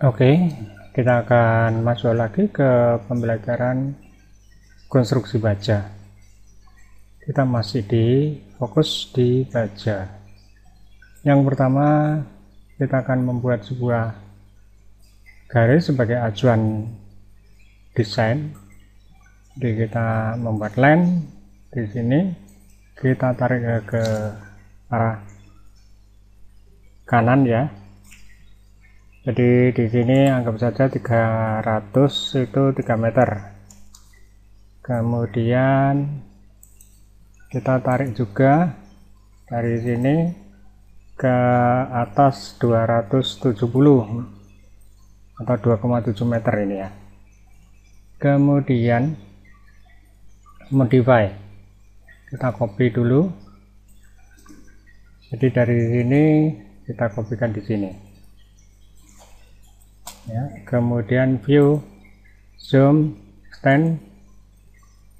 Oke, kita akan masuk lagi ke pembelajaran konstruksi baja. Kita masih fokus di baja. Yang pertama, kita akan membuat sebuah garis sebagai acuan desain. Jadi kita membuat line di sini, kita tarik ke arah kanan ya. Jadi di sini anggap saja 300 itu 3 meter. Kemudian kita tarik juga dari sini ke atas 270 atau 2,7 meter ini ya. Kemudian modify, kita copy dulu. Jadi dari sini kita kopikan di sini ya. Kemudian view, zoom, extend.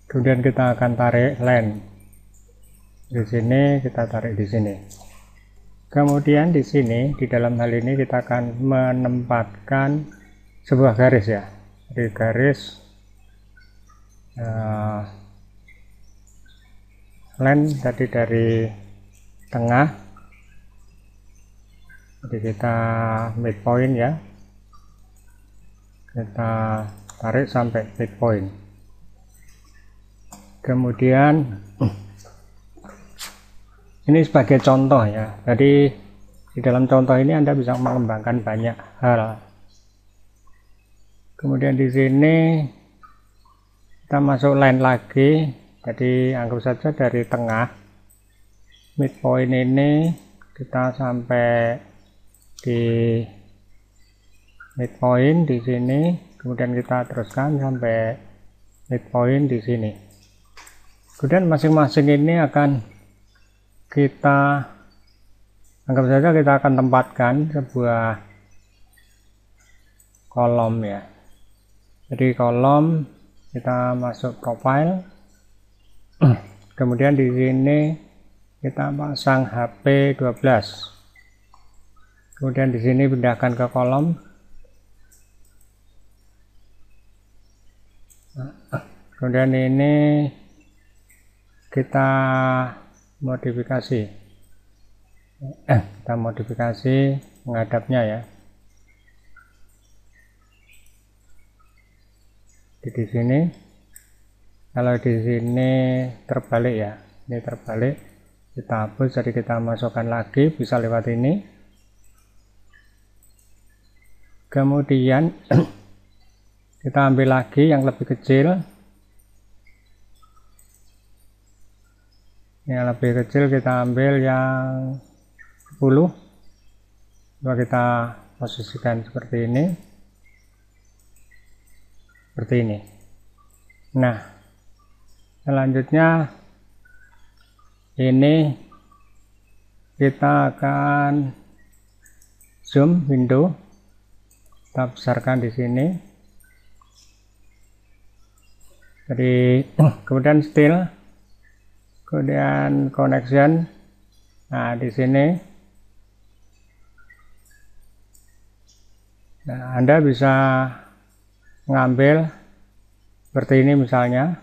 Kemudian kita akan tarik line di sini, kita tarik di sini. Kemudian di sini, di dalam hal ini kita akan menempatkan sebuah garis ya. Jadi garis line tadi dari tengah, jadi kita midpoint ya, kita tarik sampai midpoint. Kemudian ini sebagai contoh ya, jadi di dalam contoh ini Anda bisa mengembangkan banyak hal. Kemudian di sini kita masuk line lagi, jadi anggap saja dari tengah midpoint ini kita sampai di midpoint di sini, kemudian kita teruskan sampai midpoint di sini. Kemudian masing-masing ini akan kita anggap saja kita akan tempatkan sebuah kolom ya. Jadi kolom kita masuk profile, kemudian di sini kita pasang HP 12. Kemudian di sini pindahkan ke kolom. Kemudian ini kita modifikasi. Kita modifikasi menghadapnya ya. Di sini, kalau di sini terbalik ya, ini terbalik, kita hapus, jadi kita masukkan lagi, bisa lewat ini. Kemudian kita ambil lagi yang lebih kecil, yang lebih kecil kita ambil yang 10, coba kita posisikan seperti ini, seperti ini. Nah, selanjutnya ini kita akan zoom window, kita besarkan di sini. Jadi kemudian still, kemudian connection. Nah, di sini Anda bisa mengambil seperti ini misalnya,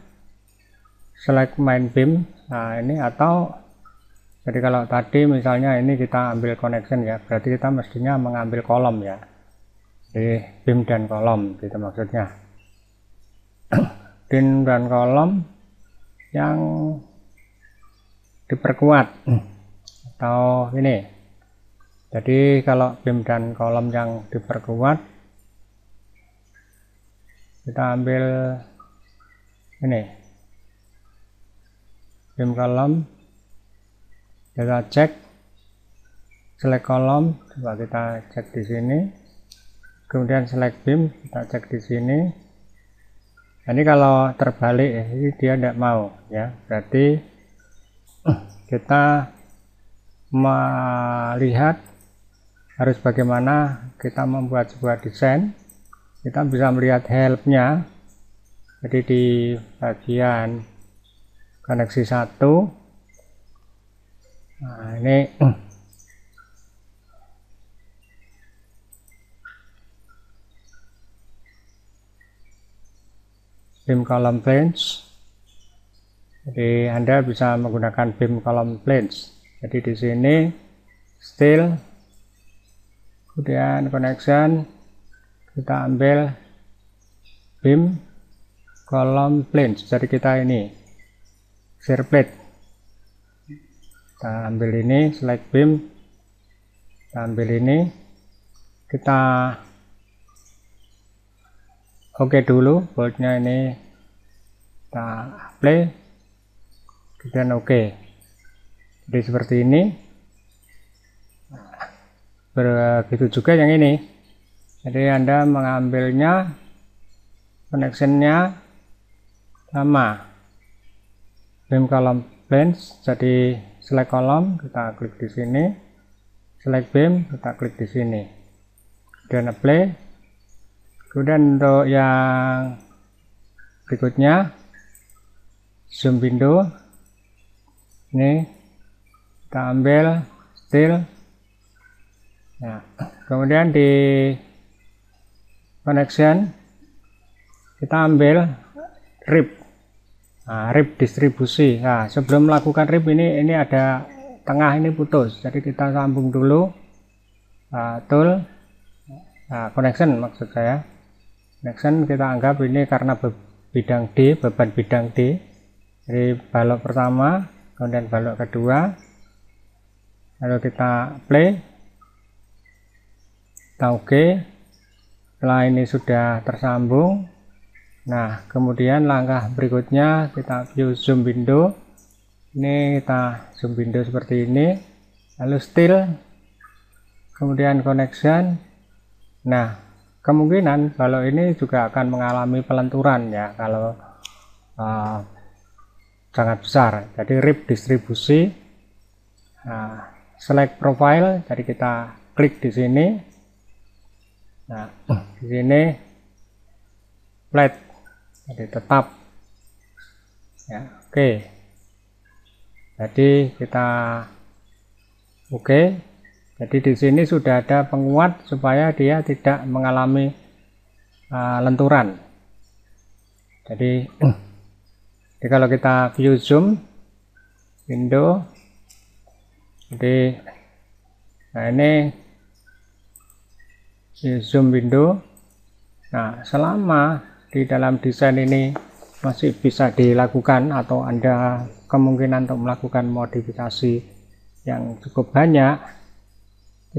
select main beam. Nah, ini, atau jadi kalau tadi misalnya ini kita ambil connection ya, berarti kita mestinya mengambil kolom ya. Jadi beam dan kolom gitu maksudnya. Beam dan kolom yang diperkuat atau ini. Jadi kalau beam dan kolom yang diperkuat, kita ambil ini beam kolom, kita cek select kolom, coba kita cek di sini. Kemudian select beam, kita cek di sini. Ini kalau terbalik ini dia tidak mau ya, berarti kita melihat harus bagaimana kita membuat sebuah desain. Kita bisa melihat helpnya, jadi di bagian koneksi 1. Nah, ini beam column planes. Jadi Anda bisa menggunakan beam column planes. Jadi di sini steel, kemudian connection, kita ambil beam column planes. Jadi kita ini shear plate, kita ambil ini, select beam, kita ambil ini, kita oke dulu, boltnya ini kita play, kemudian oke. Jadi seperti ini. Begitu juga yang ini. Jadi Anda mengambilnya, connectionnya sama, beam column planes. Jadi select column, kita klik di sini, select beam, kita klik di sini, dan apply. Kemudian untuk yang berikutnya, zoom window, ini kita ambil steel. Nah, kemudian di connection kita ambil rib. Nah, rib distribusi. Nah, sebelum melakukan rib ini ada tengah ini putus. Jadi kita sambung dulu tool. Nah, connection maksud saya. Connection kita anggap ini karena bidang D, beban bidang D. Jadi balok pertama, kemudian balok kedua. Lalu kita play. Kita oke. Setelah ini sudah tersambung, nah kemudian langkah berikutnya kita view zoom window. Ini kita zoom window seperti ini, lalu steel, kemudian connection. Nah kemungkinan kalau ini juga akan mengalami pelenturan ya, kalau sangat besar. Jadi rib distribusi. Nah, select profile, jadi kita klik di sini. Nah, di sini flat, jadi tetap. Ya, oke. Jadi kita oke. Jadi di sini sudah ada penguat supaya dia tidak mengalami lenturan. Jadi kalau kita view zoom window, jadi nah ini zoom window. Nah, selama di dalam desain ini masih bisa dilakukan atau Anda kemungkinan untuk melakukan modifikasi yang cukup banyak,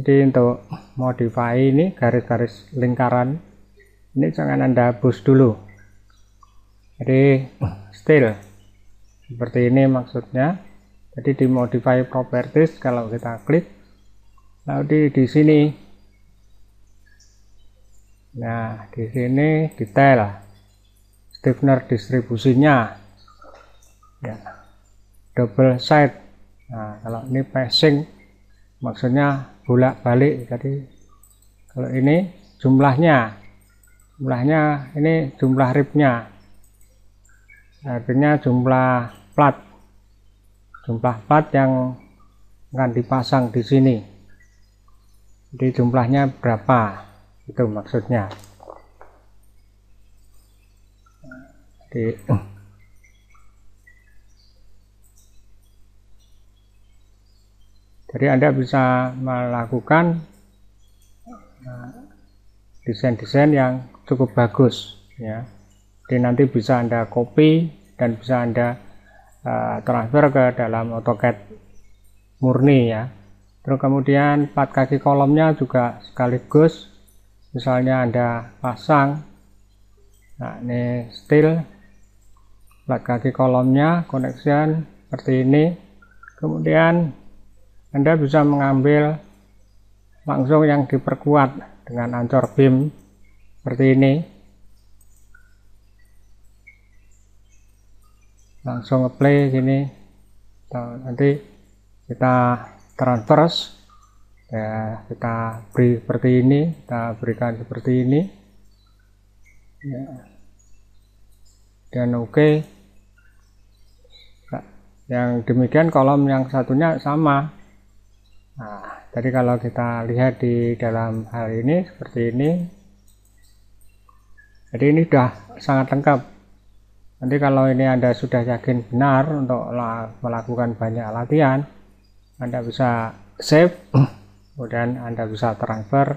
jadi untuk modify ini garis-garis lingkaran ini jangan Anda hapus dulu. Jadi steel seperti ini maksudnya. Jadi di modify properties, kalau kita klik lalu di sini. Nah, di sini detail stiffener distribusinya ya, double side. Nah, kalau ini passing maksudnya bolak-balik. Jadi kalau ini jumlahnya ini jumlah ribnya, artinya jumlah plat yang akan dipasang di sini. Jadi jumlahnya berapa, itu maksudnya. Jadi Anda bisa melakukan desain-desain yang cukup bagus ya. Jadi nanti bisa Anda copy dan bisa Anda transfer ke dalam AutoCAD murni ya. Terus kemudian plat kaki kolomnya juga sekaligus, misalnya Anda pasang, nah ini steel, plat kaki kolomnya, connection seperti ini. Kemudian Anda bisa mengambil langsung yang diperkuat dengan ancor beam seperti ini, langsung apply sini. Nanti kita transverse ya, kita beri seperti ini, kita berikan seperti ini ya. Dan oke. Nah, yang demikian kolom yang satunya sama. Nah, jadi kalau kita lihat di dalam hal ini seperti ini, jadi ini sudah sangat lengkap Nanti kalau ini Anda sudah yakin benar untuk melakukan banyak latihan, Anda bisa save, kemudian Anda bisa transfer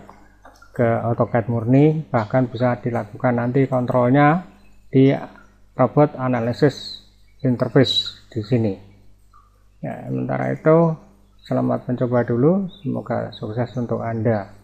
ke AutoCAD murni, bahkan bisa dilakukan nanti kontrolnya di robot analysis interface di sini. Ya, sementara itu selamat mencoba dulu, semoga sukses untuk Anda.